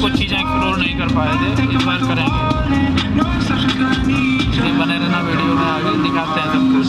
कुछ चीज़ें एक्सप्लोर नहीं कर पाए थे, इस बार करेंगे। बने रहना वीडियो में, आगे दिखाते हैं सब कुछ।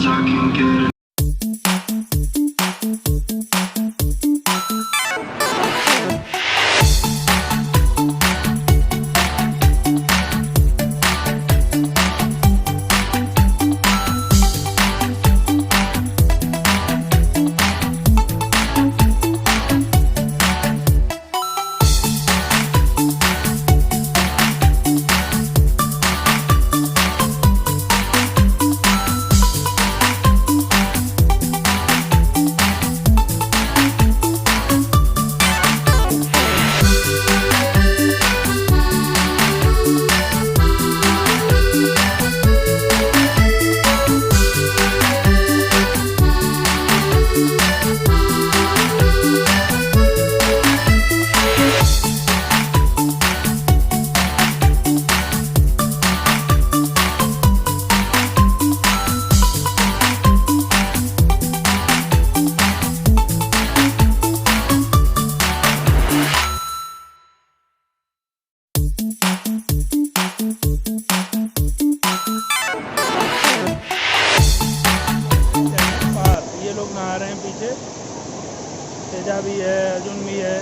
तेजा भी है, अर्जुन भी है,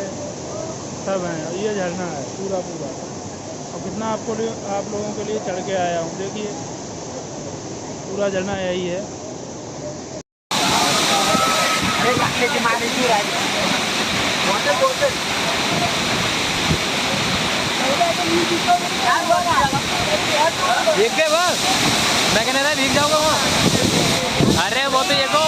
सब हैं। ये झरना है पूरा पूरा। और कितना आप लोगों के लिए चढ़ के आया हूँ, देखिए पूरा झरना यही है। भीग गए बस, मैं कहने भीग जाऊंगा वहाँ। अरे वो तो ये को